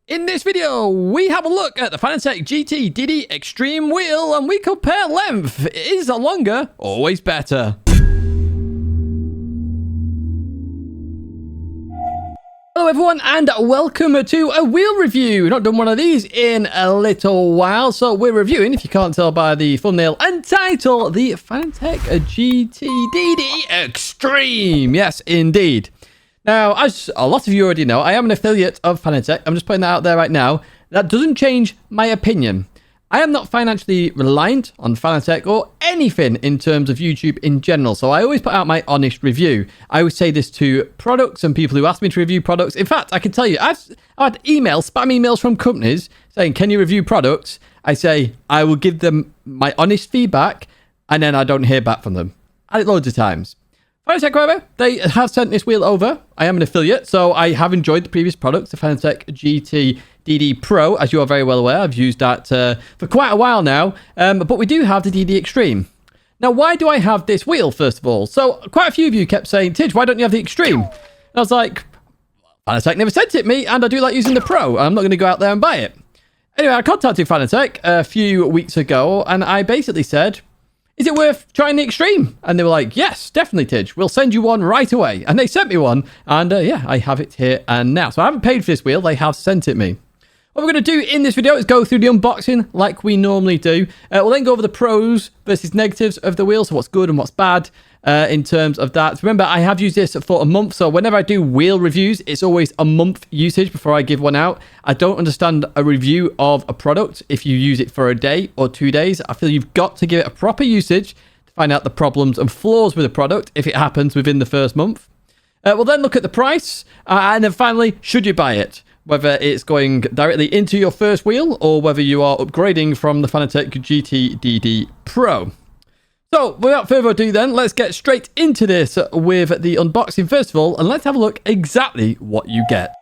In this video, we have a look at the Fanatec GT DD Extreme wheel and we compare length. Is a longer always better? Hello everyone and welcome to a wheel review. We've not done one of these in a little while, so we're reviewing, if you can't tell by the thumbnail and title, the Fanatec GT DD Extreme. Yes, indeed. Now, as a lot of you already know, I am an affiliate of Fanatec. I'm just putting that out there right now. That doesn't change my opinion. I am not financially reliant on Fanatec or anything in terms of YouTube in general. So I always put out my honest review. I always say this to products and people who ask me to review products. In fact, I can tell you, I've had emails, spam emails from companies saying, can you review products? I say, I will give them my honest feedback, and then I don't hear back from them. I did it loads of times. Fanatec, however, they have sent this wheel over. I am an affiliate, so I have enjoyed the previous products, the Fanatec GT DD Pro, as you are very well aware. I've used that for quite a while now, but we do have the DD Extreme. Now, why do I have this wheel, first of all? So, quite a few of you kept saying, Tidge, why don't you have the Extreme? And I was like, Fanatec never sent it me, and I do like using the Pro. I'm not going to go out there and buy it. Anyway, I contacted Fanatec a few weeks ago, and I basically said, is it worth trying the Extreme? And they were like, yes, definitely, Tidge. We'll send you one right away. And they sent me one. And yeah, I have it here and now. So I haven't paid for this wheel. They have sent it me. What we're going to do in this video is go through the unboxing like we normally do. We'll then go over the pros versus negatives of the wheel. So what's good and what's bad in terms of that. Remember, I have used this for a month. So whenever I do wheel reviews, it's always a month usage before I give one out. I don't understand a review of a product if you use it for a day or 2 days. I feel you've got to give it a proper usage to find out the problems and flaws with the product if it happens within the first month. We'll then look at the price. And then finally, should you buy it? Whether it's going directly into your first wheel or whether you are upgrading from the Fanatec GT DD Pro. So, without further ado then, let's get straight into this with the unboxing first of all, and let's have a look exactly what you get.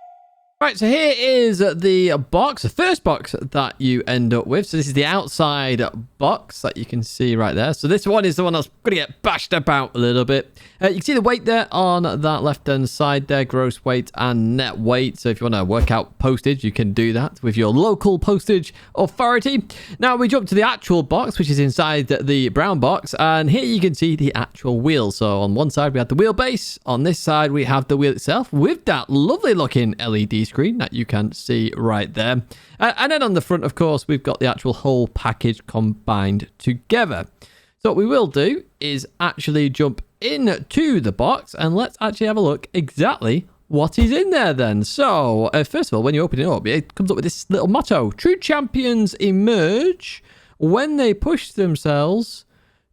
Right, so here is the box, the first box that you end up with. So this is the outside box that you can see right there. So this one is the one that's going to get bashed about a little bit. You can see the weight there on that left-hand side there, gross weight and net weight. So if you want to work out postage, you can do that with your local postage authority. Now we jump to the actual box, which is inside the brown box. And here you can see the actual wheel. So on one side, we have the wheelbase. On this side, we have the wheel itself with that lovely looking LED screen that you can see right there. And then on the front, of course, we've got the actual whole package combined together. So what we will do is actually jump into the box and let's actually have a look exactly what is in there then. So first of all, when you open it up, it comes up with this little motto: true champions emerge when they push themselves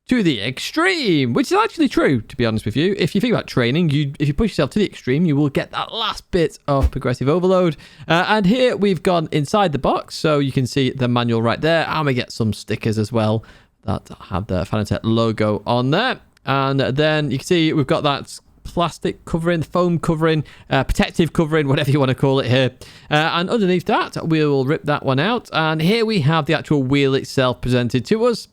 to the extreme, which is actually true, to be honest with you. If you think about training, if you push yourself to the extreme, you will get that last bit of progressive overload. And here we've gone inside the box, so you can see the manual right there, and we get some stickers as well that have the Fanatec logo on there. And then you can see we've got that plastic covering, foam covering, protective covering, whatever you want to call it here. And underneath that, we will rip that one out. And here we have the actual wheel itself presented to us.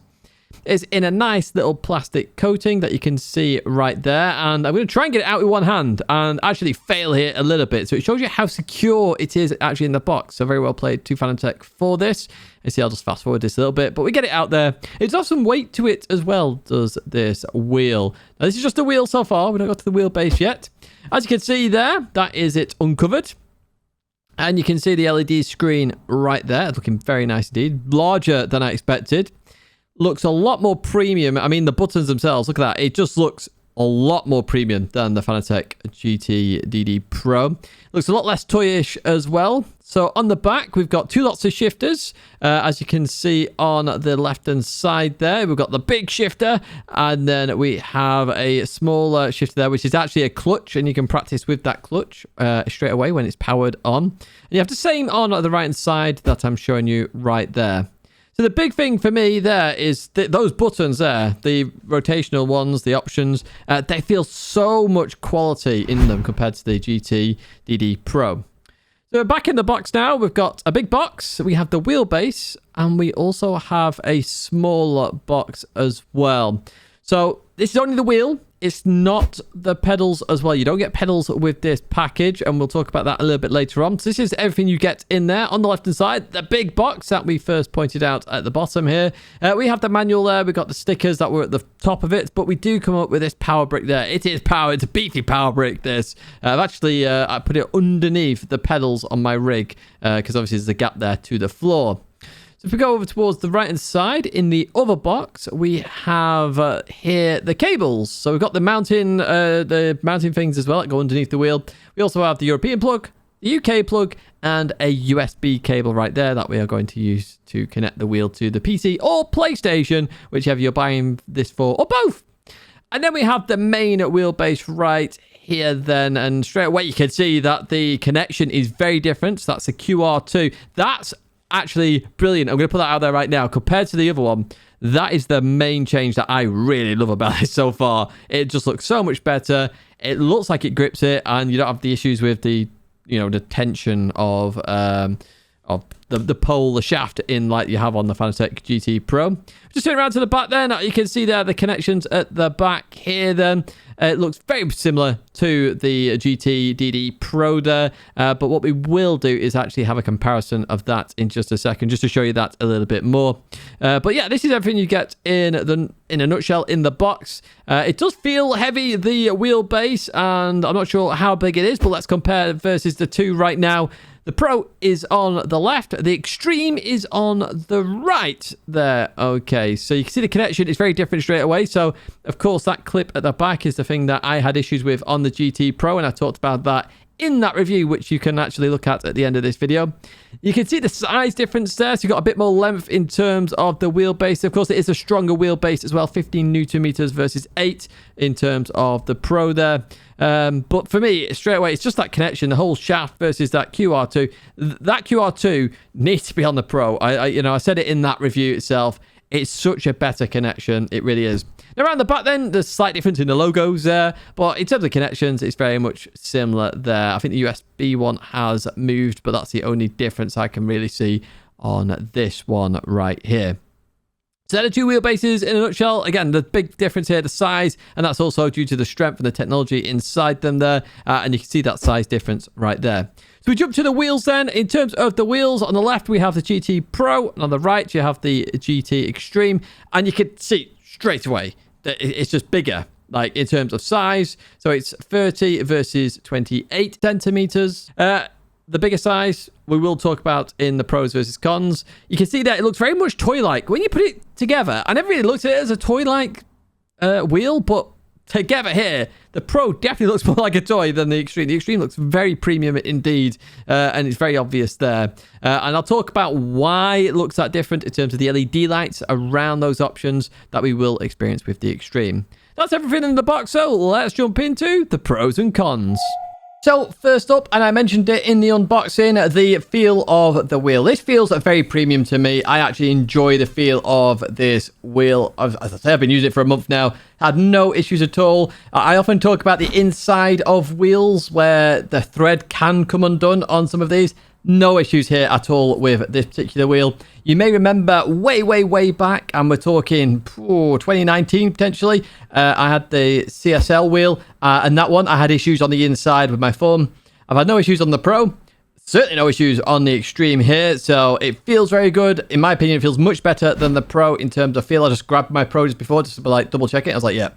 It's in a nice little plastic coating that you can see right there. And I'm going to try and get it out with one hand and actually fail here a little bit. So it shows you how secure it is actually in the box. So very well played to Fanatec for this. You see, I'll just fast forward this a little bit, but we get it out there. It's got some weight to it as well, does this wheel. Now, this is just a wheel so far. We don't got to the wheelbase yet. As you can see there, that is it uncovered. And you can see the LED screen right there. It's looking very nice indeed. Larger than I expected. Looks a lot more premium. I mean, the buttons themselves, look at that. It just looks a lot more premium than the Fanatec GT DD Pro. Looks a lot less toyish as well. So on the back, we've got two lots of shifters. As you can see on the left-hand side there, we've got the big shifter. And then we have a smaller shifter there, which is actually a clutch. And you can practice with that clutch straight away when it's powered on. And you have the same on the right-hand side that I'm showing you right there. So the big thing for me there is those buttons there, the rotational ones, the options, they feel so much quality in them compared to the GT DD Pro. So back in the box now, we've got a big box, we have the wheelbase, and we also have a smaller box as well. So this is only the wheel. It's not the pedals as well. You don't get pedals with this package, and we'll talk about that a little bit later on. So this is everything you get in there. On the left-hand side, the big box that we first pointed out at the bottom here. We have the manual there. We've got the stickers that were at the top of it, but we do come up with this power brick there. It is power. It's a beefy power brick, this. I've actually I put it underneath the pedals on my rig because obviously there's a gap there to the floor. So if we go over towards the right-hand side, in the other box, we have here the cables. So we've got the mounting things as well that go underneath the wheel. We also have the European plug, the UK plug, and a USB cable right there that we are going to use to connect the wheel to the PC or PlayStation, whichever you're buying this for, or both. And then we have the main wheelbase right here then, and straight away you can see that the connection is very different. So that's a QR2. That's actually brilliant. I'm going to put that out there right now. Compared to the other one, that is the main change that I really love about it so far. It just looks so much better. It looks like it grips it, and you don't have the issues with the, you know, the tension of the pole, the shaft in like you have on the Fanatec GT Pro. Just turn around to the back then, you can see there the connections at the back here then. It looks very similar to the GT DD Pro there, but what we will do is actually have a comparison of that in just a second, just to show you that a little bit more. But yeah, this is everything you get in a nutshell in the box. It does feel heavy, the wheelbase, and I'm not sure how big it is, but let's compare versus the two right now. The Pro is on the left. The Extreme is on the right there. Okay, so you can see the connection is very different straight away. So, of course, that clip at the back is the thing that I had issues with on the GT Pro, and I talked about that in that review, which you can actually look at the end of this video. You can see the size difference there. So you've got a bit more length in terms of the wheelbase. Of course, it is a stronger wheelbase as well, 15 Newton meters versus 8 in terms of the Pro there. But for me, straight away, it's just that connection, the whole shaft versus that QR2. That QR2 needs to be on the Pro. I said it in that review itself. It's such a better connection. It really is. Now, around the back then, there's slight difference in the logos there. But in terms of connections, it's very much similar there. I think the USB one has moved, but that's the only difference I can really see on this one right here. So there are two wheelbases in a nutshell. Again, the big difference here, the size, and that's also due to the strength and the technology inside them there. And you can see that size difference right there. So we jump to the wheels then. In terms of the wheels, on the left, we have the GT Pro. And on the right, you have the GT Extreme. And you can see straight away that it's just bigger, like in terms of size. So it's 30 versus 28 centimeters. The bigger size, we will talk about in the pros versus cons. You can see that it looks very much toy-like. When you put it together, I never really looked at it as a toy-like wheel, but together here, the Pro definitely looks more like a toy than the Extreme. The Extreme looks very premium indeed, and it's very obvious there. And I'll talk about why it looks that different in terms of the LED lights around those options that we will experience with the Extreme. That's everything in the box, so let's jump into the pros and cons. So first up, and I mentioned it in the unboxing, the feel of the wheel. This feels very premium to me. I actually enjoy the feel of this wheel. As I say, I've been using it for a month now. Had no issues at all. I often talk about the inside of wheels where the thread can come undone on some of these. No issues here at all with this particular wheel. You may remember way back, and we're talking 2019 potentially, I had the CSL wheel, and that one I had issues on the inside with my thumb. I've had no issues on the Pro, certainly no issues on the Extreme here, so it feels very good. In my opinion, it feels much better than the Pro in terms of feel. I just grabbed my Pro just before, just to like double check it. I was like, yeah,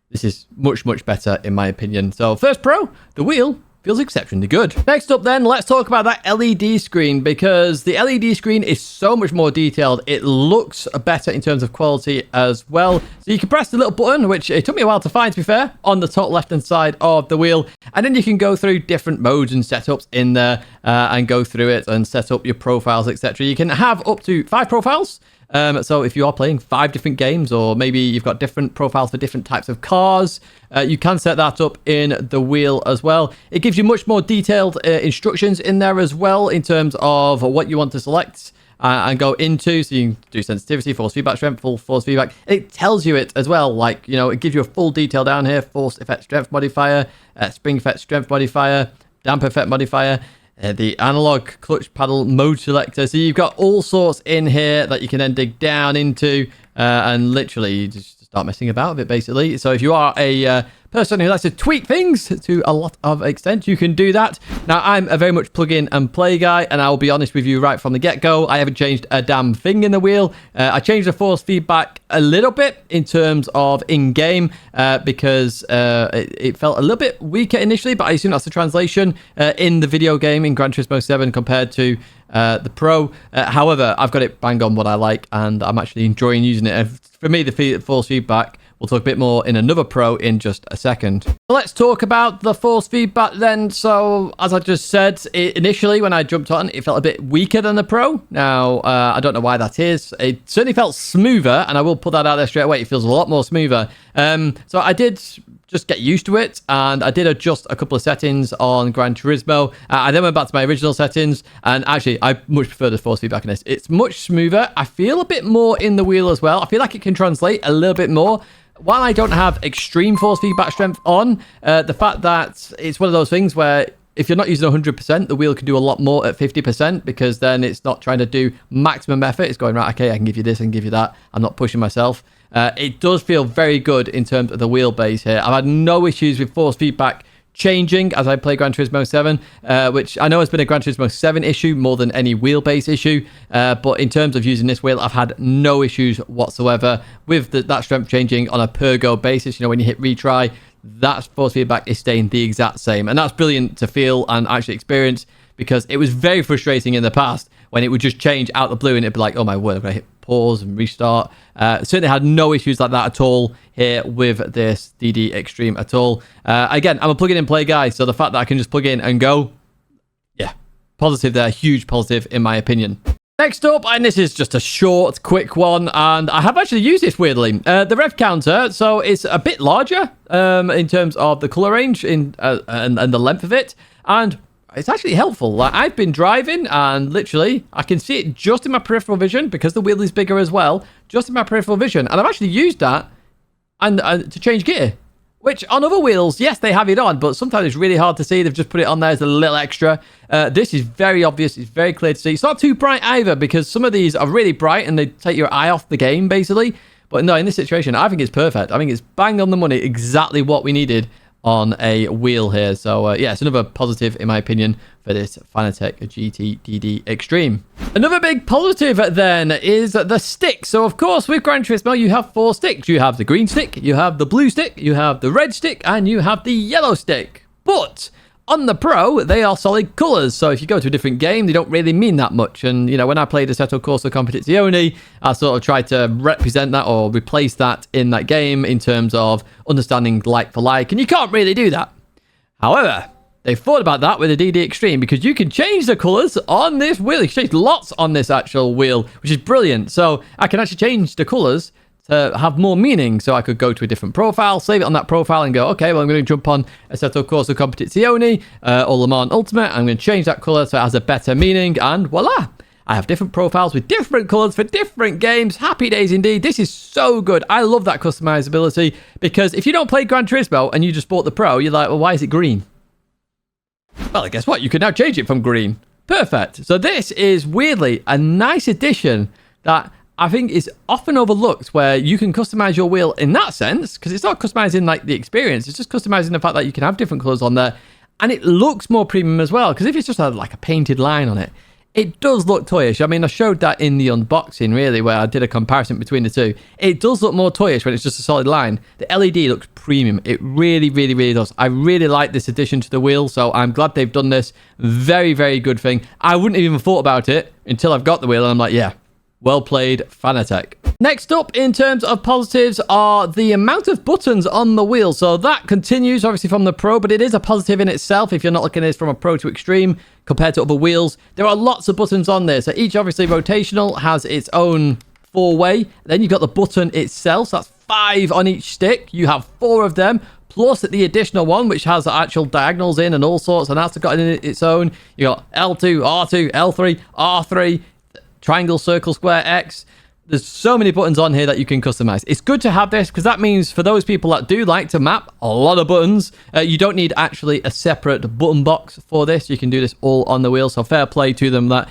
this is much better in my opinion. So first Pro, the wheel feels exceptionally good. Next up then, let's talk about that LED screen, because the LED screen is so much more detailed. It looks better in terms of quality as well. So you can press the little button, which it took me a while to find, to be fair, on the top left-hand side of the wheel. And then you can go through different modes and setups in there and go through it and set up your profiles, etc. You can have up to 5 profiles. So if you are playing 5 different games, or maybe you've got different profiles for different types of cars, you can set that up in the wheel as well. It gives you much more detailed instructions in there as well in terms of what you want to select and go into. So you can do sensitivity, force feedback, strength, full force feedback. It tells you it as well. Like, you know, it gives you a full detail down here: force effect strength modifier, spring effect strength modifier, damper effect modifier, the analog clutch paddle mode selector. So you've got all sorts in here that you can then dig down into and literally just start messing about with it, basically. So if you are a person who likes to tweak things to a lot of extent, you can do that. Now, I'm a very much plug-in and play guy, and I'll be honest with you right from the get-go, I haven't changed a damn thing in the wheel. I changed the force feedback a little bit in terms of in-game because it felt a little bit weaker initially, but I assume that's the translation in the video game in Gran Turismo 7 compared to the Pro. However, I've got it bang on what I like, and I'm actually enjoying using it. And for me, the force feedback, we'll talk a bit more in another Pro in just a second. Let's talk about the force feedback then. So, as I just said, initially when I jumped on, it felt a bit weaker than the Pro. Now, I don't know why that is. It certainly felt smoother, and I will put that out there straight away. It feels a lot more smoother. So I did just get used to it, and I did adjust a couple of settings on Gran Turismo. I then went back to my original settings, and actually I much prefer the force feedback in this. It's much smoother. I feel a bit more in the wheel as well. I feel like it can translate a little bit more. While I don't have extreme force feedback strength on, the fact that it's one of those things where if you're not using 100%, the wheel can do a lot more at 50%, because then it's not trying to do maximum effort. It's going, right, okay, I can give you this and give you that. I'm not pushing myself. It does feel very good in terms of the wheelbase here. I've had no issues with force feedback changing as I play Gran Turismo 7, which I know has been a Gran Turismo 7 issue more than any wheelbase issue. But in terms of using this wheel, I've had no issues whatsoever with that strength changing on a per go basis. You know, when you hit retry, that force feedback is staying the exact same. And that's brilliant to feel and actually experience, because it was very frustrating in the past when it would just change out the blue and it'd be like, oh my word, I'm going to hit pause and restart. Certainly had no issues like that at all here with this DD Extreme at all. Again, I'm a plug-in and play guy, so the fact that I can just plug in and go, yeah, positive there, huge positive in my opinion. Next up, and this is just a short, quick one, and I have actually used this weirdly. The rev counter, so it's a bit larger in terms of the color range and the length of it, and it's actually helpful. Like, I've been driving and literally I can see it just in my peripheral vision, because the wheel is bigger as well, just in my peripheral vision, and I've actually used that and to change gear. Which on other wheels, yes, they have it on, but sometimes it's really hard to see. They've just put it on there as a little extra. This is very obvious. It's very clear to see. It's not too bright either, because some of these are really bright and they take your eye off the game, basically. But no, in this situation, I think it's perfect. I think it's bang on the money, exactly what we needed on a wheel here. So yeah, it's another positive in my opinion for this Fanatec GT DD Extreme. Another big positive then is the stick. So of course with Gran Turismo you have 4 sticks. You have the green stick, you have the blue stick, you have the red stick, and you have the yellow stick. But on the Pro, they are solid colours, so if you go to a different game, they don't really mean that much. And, you know, when I played Assetto Corsa Competizione, I sort of tried to represent that or replace that in that game in terms of understanding like for like, and you can't really do that. However, they thought about that with the DD Extreme, because you can change the colours on this wheel. You can change lots on this actual wheel, which is brilliant. So I can actually change the colours to have more meaning. So I could go to a different profile, save it on that profile and go, okay, well, I'm going to jump on Assetto Corsa Competizione or Le Mans Ultimate. I'm going to change that colour so it has a better meaning, and voila, I have different profiles with different colours for different games. Happy days indeed. This is so good. I love that customizability, because if you don't play Gran Turismo and you just bought the Pro, you're like, well, why is it green? Well, guess what? You can now change it from green. Perfect. So this is weirdly a nice addition that I think is often overlooked, where you can customize your wheel in that sense, because it's not customizing like the experience, it's just customizing the fact that you can have different colors on there, and it looks more premium as well. Because if it's just like a painted line on it, it does look toyish. I mean, I showed that in the unboxing really, where I did a comparison between the two. It does look more toyish when it's just a solid line. The LED looks premium. It really, really, really does. I really like this addition to the wheel, so I'm glad they've done this. Very, very good thing. I wouldn't have even thought about it until I've got the wheel, and I'm like, yeah, well played, Fanatec. Next up, in terms of positives, are the amount of buttons on the wheel. So that continues, obviously, from the Pro, but it is a positive in itself if you're not looking at this from a Pro to Extreme compared to other wheels. There are lots of buttons on there. So each, obviously, rotational has its own 4-way. Then you've got the button itself. So that's 5 on each stick. You have 4 of them, plus the additional one, which has the actual diagonals in and all sorts, and that's got in its own. You got L2, R2, L3, R3, triangle, circle, square, X. There's so many buttons on here that you can customize. It's good to have this because that means for those people that do like to map a lot of buttons, you don't need actually a separate button box for this. You can do this all on the wheel. So fair play to them that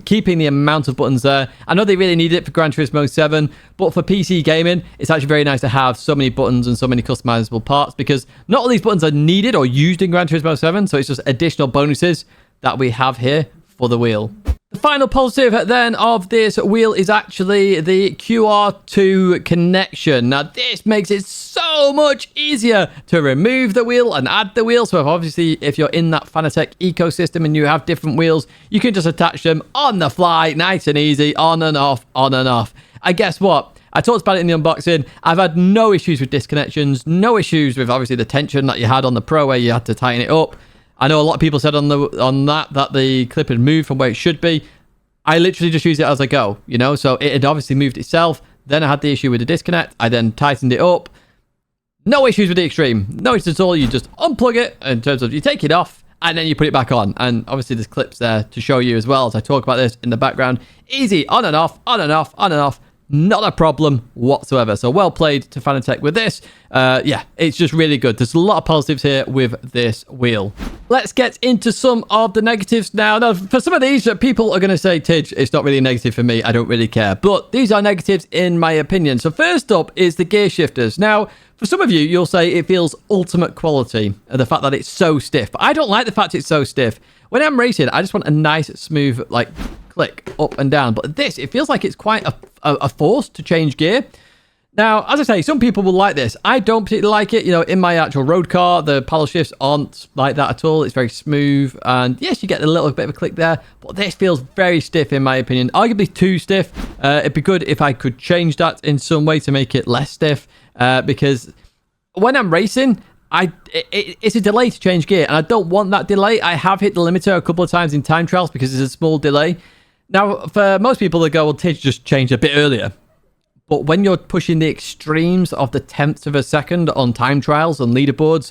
keeping the amount of buttons there. I know they really need it for Gran Turismo 7, but for PC gaming, it's actually very nice to have so many buttons and so many customizable parts because not all these buttons are needed or used in Gran Turismo 7. So it's just additional bonuses that we have here for the wheel. The final positive then of this wheel is actually the QR2 connection. Now this makes it so much easier to remove the wheel and add the wheel. So obviously if you're in that Fanatec ecosystem and you have different wheels, you can just attach them on the fly, nice and easy, on and off, on and off. And guess what? I talked about it in the unboxing. I've had no issues with disconnections, no issues with obviously the tension that you had on the Pro where you had to tighten it up. I know a lot of people said on that the clip had moved from where it should be. I literally just use it as I go, you know, so it had obviously moved itself. Then I had the issue with the disconnect. I then tightened it up. No issues with the Extreme. No issues at all. You just unplug it in terms of you take it off and then you put it back on. And obviously there's clips there to show you as well as I talk about this in the background. Easy, on and off, on and off, on and off. Not a problem whatsoever. So well played to Fanatec with this. Yeah, it's just really good. There's a lot of positives here with this wheel. Let's get into some of the negatives now. Now, for some of these, people are going to say, Tidge, it's not really a negative for me. I don't really care. But these are negatives in my opinion. So first up is the gear shifters. Now, for some of you, you'll say it feels ultimate quality. The fact that it's so stiff. But I don't like the fact it's so stiff. When I'm racing, I just want a nice, smooth, like, click up and down. But this, it feels like it's quite a force to change gear. Now, as I say, some people will like this. I don't particularly like it. You know, in my actual road car, the paddle shifts aren't like that at all. It's very smooth. And yes, you get a little bit of a click there. But this feels very stiff in my opinion. Arguably too stiff. It'd be good if I could change that in some way to make it less stiff. Because when I'm racing, it's a delay to change gear. And I don't want that delay. I have hit the limiter a couple of times in time trials because it's a small delay. Now, for most people that go, well, Tidge just change a bit earlier. But when you're pushing the extremes of the tenths of a second on time trials and leaderboards,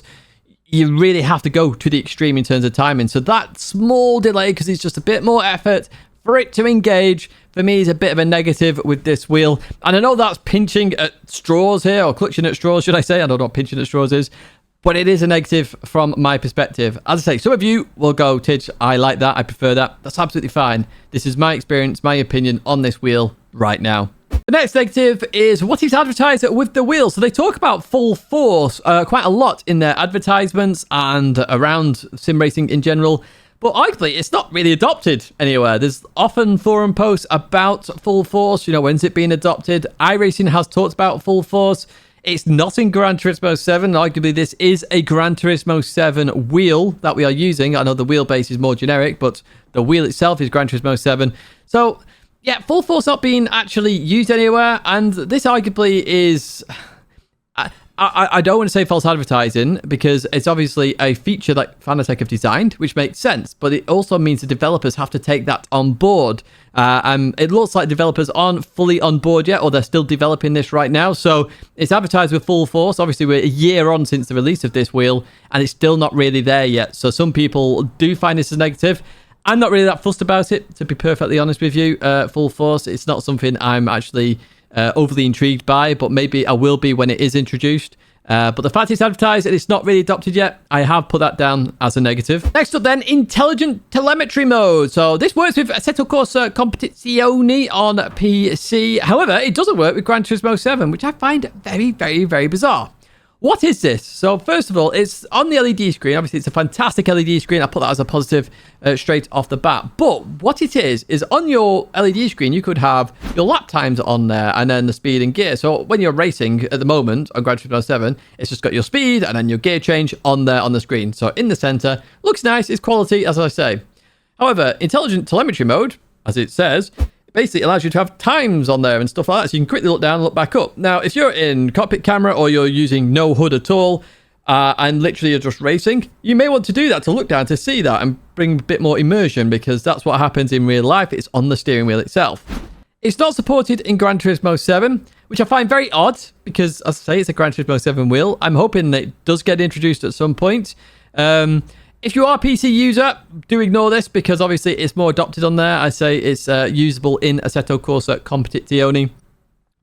you really have to go to the extreme in terms of timing. So that small delay, because it's just a bit more effort for it to engage, for me is a bit of a negative with this wheel. And I know that's pinching at straws here, or clutching at straws, should I say? I don't know what pinching at straws is. But it is a negative from my perspective. As I say, some of you will go, Tidge, I like that, I prefer that. That's absolutely fine. This is my experience, my opinion on this wheel right now. The next negative is what is advertised with the wheel. So they talk about full force quite a lot in their advertisements and around sim racing in general. But arguably, it's not really adopted anywhere. There's often forum posts about full force. You know, when's it being adopted? iRacing has talked about full force. It's not in Gran Turismo 7. Arguably, this is a Gran Turismo 7 wheel that we are using. I know the wheelbase is more generic, but the wheel itself is Gran Turismo 7. So, yeah, full force not being actually used anywhere. And this arguably is... I don't want to say false advertising because it's obviously a feature that Fanatec have designed, which makes sense. But it also means the developers have to take that on board. It looks like developers aren't fully on board yet, or they're still developing this right now. So it's advertised with full force. Obviously, we're a year on since the release of this wheel, and it's still not really there yet. So some people do find this as negative. I'm not really that fussed about it, to be perfectly honest with you. Full force, it's not something I'm actually... overly intrigued by, but maybe I will be when it is introduced. But the fact it's advertised and it's not really adopted yet, I have put that down as a negative. Next up then, intelligent telemetry mode. So this works with Assetto Corsa Competizione on PC. However, it doesn't work with Gran Turismo 7, which I find very, very, very bizarre. What is this? So first of all, it's on the LED screen. Obviously, it's a fantastic LED screen. I put that as a positive straight off the bat. But what it is on your LED screen, you could have your lap times on there and then the speed and gear. So when you're racing at the moment on Gran Turismo 7, it's just got your speed and then your gear change on there on the screen. So in the center, looks nice, it's quality, as I say. However, intelligent telemetry mode, as it says, basically allows you to have times on there and stuff like that, so you can quickly look down and look back up. Now, if you're in cockpit camera or you're using no HUD at all and literally you're just racing, you may want to do that to look down to see that and bring a bit more immersion, because that's what happens in real life. It's on the steering wheel itself. It's not supported in Gran Turismo 7, which I find very odd because, as I say, it's a Gran Turismo 7 wheel. I'm hoping that it does get introduced at some point. If you are a PC user, do ignore this because obviously it's more adopted on there. I say it's usable in Assetto Corsa Competizione.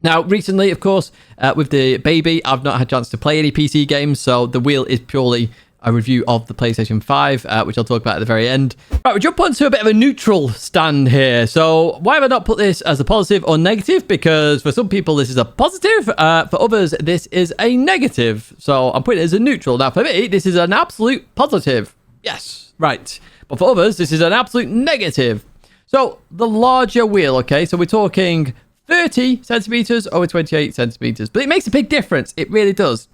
Now, recently, of course, with the baby, I've not had a chance to play any PC games, so the wheel is purely a review of the PlayStation 5, which I'll talk about at the very end. Right, we'll jump onto a bit of a neutral stand here. So why have I not put this as a positive or negative? Because for some people, this is a positive. For others, this is a negative. So I'm putting it as a neutral. Now, for me, this is an absolute positive. Yes, right. But for others, this is an absolute negative. So the larger wheel, okay? So we're talking 30 centimeters over 28 centimeters. But it makes a big difference. It really does.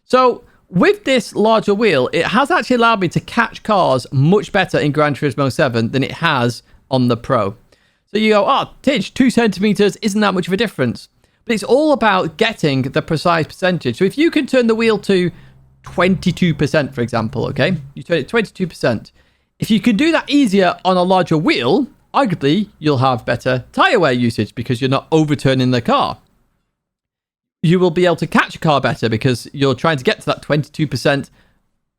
So with this larger wheel, it has actually allowed me to catch cars much better in Gran Turismo 7 than it has on the Pro. So you go, oh, Tidge, 2 centimeters isn't that much of a difference. But it's all about getting the precise percentage. So if you can turn the wheel to 22%, for example, okay? You turn it 22%. If you can do that easier on a larger wheel, arguably, you'll have better tyre wear usage because you're not overturning the car. You will be able to catch a car better because you're trying to get to that 22%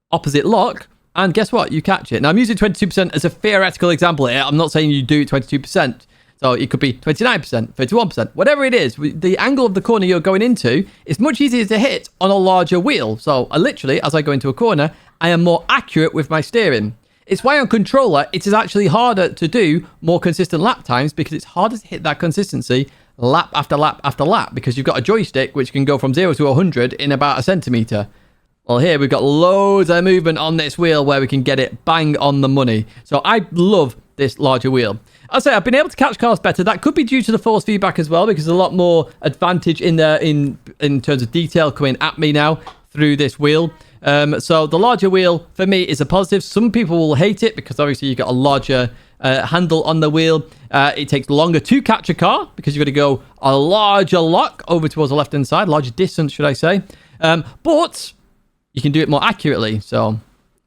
opposite lock. And guess what? You catch it. Now, I'm using 22% as a theoretical example here. I'm not saying you do 22%. So it could be 29%, 31%, whatever it is. The angle of the corner you're going into is much easier to hit on a larger wheel. So I literally, as I go into a corner, I am more accurate with my steering. It's why on controller, it is actually harder to do more consistent lap times because it's harder to hit that consistency lap after lap after lap because you've got a joystick which can go from 0 to 100 in about a centimeter. Well, here we've got loads of movement on this wheel where we can get it bang on the money. So I love this larger wheel. I'll say I've been able to catch cars better. That could be due to the force feedback as well because there's a lot more advantage in there in terms of detail coming at me now through this wheel. So the larger wheel for me is a positive. Some people will hate it because obviously you've got a larger handle on the wheel. It takes longer to catch a car because you've got to go a larger lock over towards the left hand side, larger distance, should I say. But you can do it more accurately. So,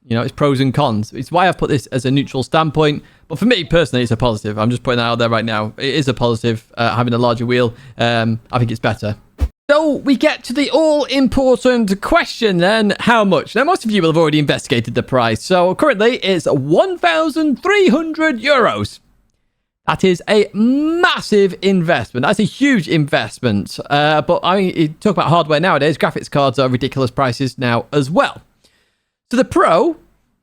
you know, it's pros and cons. It's why I've put this as a neutral standpoint. But for me personally, it's a positive. I'm just putting that out there right now. It is a positive having a larger wheel. I think it's better. So we get to the all-important question then, how much? Now, most of you will have already investigated the price. So currently, it's 1,300 euros. That is a massive investment. That's a huge investment. But I mean, you talk about hardware nowadays, graphics cards are ridiculous prices now as well. So the Pro,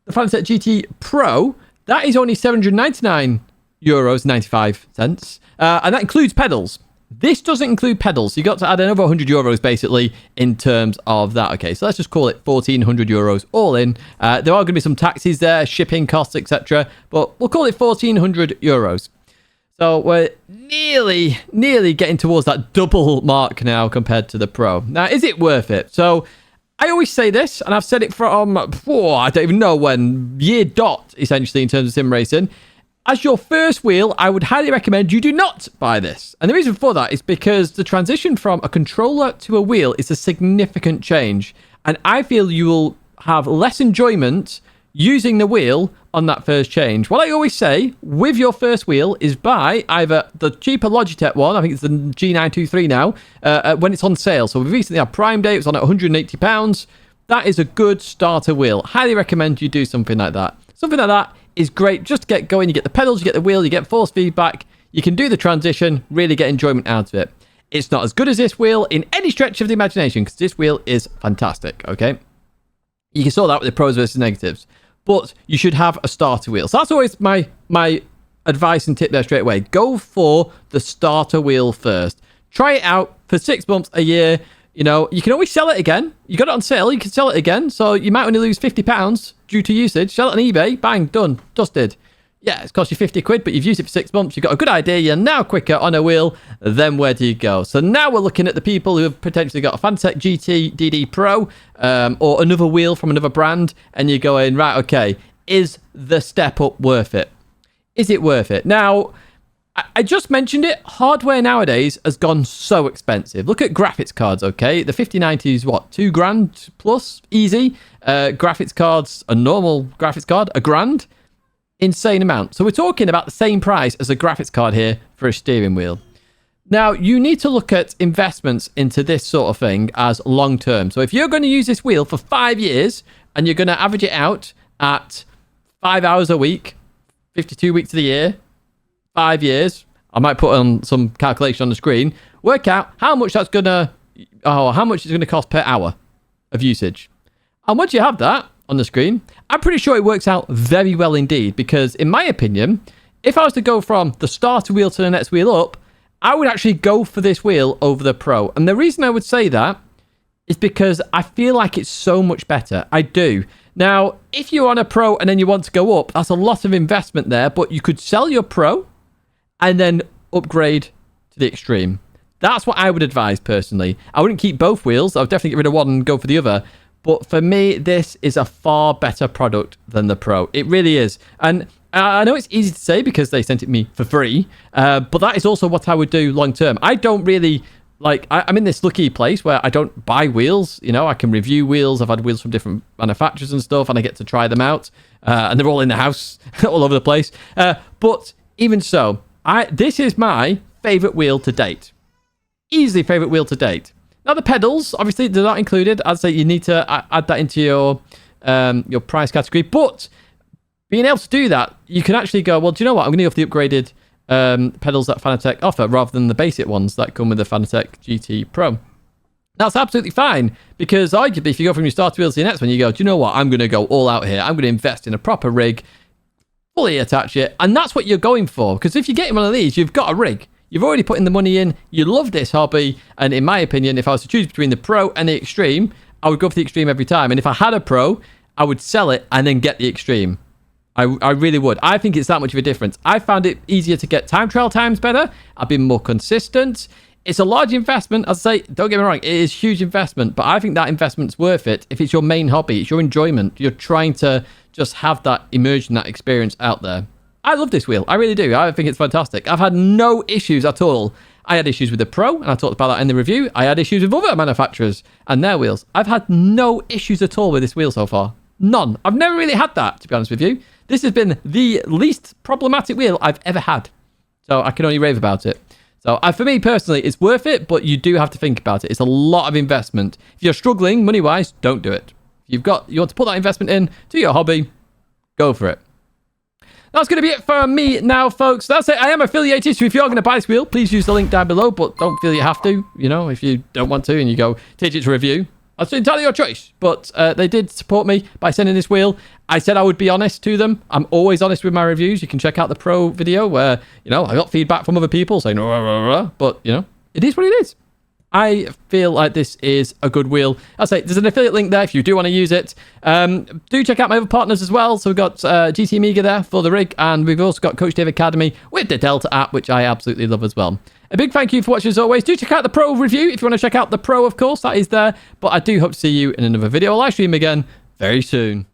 the Fanatec GT Pro, that is only 799 euros 95 cents. And that includes pedals. This doesn't include pedals. So you got to add another 100 euros basically in terms of that. Okay, so let's just call it 1,400 euros all in. There are going to be some taxes there, shipping costs, etc. But we'll call it 1,400 euros. So we're nearly getting towards that double mark now compared to the Pro. Now, is it worth it? So I always say this, and I've said it from, I don't even know when, year dot, essentially, in terms of sim racing. As your first wheel, I would highly recommend you do not buy this. And the reason for that is because the transition from a controller to a wheel is a significant change. And I feel you will have less enjoyment using the wheel on that first change. What I always say with your first wheel is buy either the cheaper Logitech one, I think it's the G923 now, when it's on sale. So we recently had Prime Day, it was on at £180. That is a good starter wheel. Highly recommend you do something like that. Something like that is great just to get going. You get the pedals, you get the wheel, you get force feedback. You can do the transition, really get enjoyment out of it. It's not as good as this wheel in any stretch of the imagination because this wheel is fantastic, okay? You can sort that with the pros versus negatives. But you should have a starter wheel. So that's always my advice and tip there straight away. Go for the starter wheel first. Try it out for 6 months, a year. You know, you can always sell it again. You got it on sale, you can sell it again. So you might only lose £50 due to usage. Sell it on eBay, bang, done, dusted. Yeah, it's cost you 50 quid, but you've used it for 6 months. You've got a good idea. You're now quicker on a wheel. Then where do you go? So now we're looking at the people who have potentially got a Fanatec GT DD Pro or another wheel from another brand. And you're going, right, okay, is the step up worth it? Is it worth it? Now, I just mentioned it. Hardware nowadays has gone so expensive. Look at graphics cards, okay? The 5090 is what, $2,000 plus? Easy. Graphics cards, a normal graphics card, $1,000. Insane amount. So we're talking about the same price as a graphics card here for a steering wheel. Now, you need to look at investments into this sort of thing as long term. So if you're going to use this wheel for 5 years and you're going to average it out at 5 hours a week, 52 weeks of the year, 5 years, I might put on some calculation on the screen, work out how much that's gonna, how much it's gonna cost per hour of usage. And once you have that on the screen, I'm pretty sure it works out very well indeed, because in my opinion, if I was to go from the starter wheel to the next wheel up, I would actually go for this wheel over the Pro. And the reason I would say that is because I feel like it's so much better. I do. Now, if you're on a Pro and then you want to go up, that's a lot of investment there, but you could sell your Pro and then upgrade to the Extreme. That's what I would advise personally. I wouldn't keep both wheels. I would definitely get rid of one and go for the other. But for me, this is a far better product than the Pro. It really is. And I know it's easy to say because they sent it me for free, but that is also what I would do long term. I don't really, like, I'm in this lucky place where I don't buy wheels. You know, I can review wheels. I've had wheels from different manufacturers and stuff, and I get to try them out. And they're all in the house, all over the place. But even so, this is my favorite wheel to date. Easily favorite wheel to date. Now the pedals, obviously, they're not included. I'd say you need to add that into your price category. But being able to do that, you can actually go, well, do you know what? I'm going to go for the upgraded pedals that Fanatec offer rather than the basic ones that come with the Fanatec GT Pro. That's absolutely fine, because arguably, if you go from your starter wheels to your next one, you go, do you know what? I'm going to go all out here. I'm going to invest in a proper rig, fully attach it, and that's what you're going for. Because if you're getting one of these, you've got a rig. You've already put in the money in. You love this hobby. And in my opinion, if I was to choose between the Pro and the Extreme, I would go for the Extreme every time. And if I had a Pro, I would sell it and then get the Extreme. I really would. I think it's that much of a difference. I found it easier to get time trial times better. I've been more consistent. It's a large investment. As I say, don't get me wrong, it is huge investment, but I think that investment's worth it if it's your main hobby, it's your enjoyment. You're trying to just have that immersion, that experience out there. I love this wheel. I really do. I think it's fantastic. I've had no issues at all. I had issues with the Pro, and I talked about that in the review. I had issues with other manufacturers and their wheels. I've had no issues at all with this wheel so far. None. I've never really had that, to be honest with you. This has been the least problematic wheel I've ever had. So I can only rave about it. So for me personally, it's worth it, but you do have to think about it. It's a lot of investment. If you're struggling money-wise, don't do it. If you want to put that investment in to your hobby, go for it. That's going to be it for me now, folks. That's it. I am affiliated, so if you're going to buy this wheel, please use the link down below, but don't feel you have to. You know, if you don't want to and you go, Tidgney to review, that's entirely your choice. But they did support me by sending this wheel. I said I would be honest to them. I'm always honest with my reviews. You can check out the Pro video where, you know, I got feedback from other people saying, rah, rah, rah, but, you know, it is what it is. I feel like this is a good wheel. I'll say there's an affiliate link there if you do want to use it. Do check out my other partners as well. So we've got GT Amiga there for the rig, and we've also got Coach Dave Academy with the Delta app, which I absolutely love as well. A big thank you for watching as always. Do check out the Pro review if you want to check out the Pro, of course, that is there. But I do hope to see you in another video or live stream again very soon.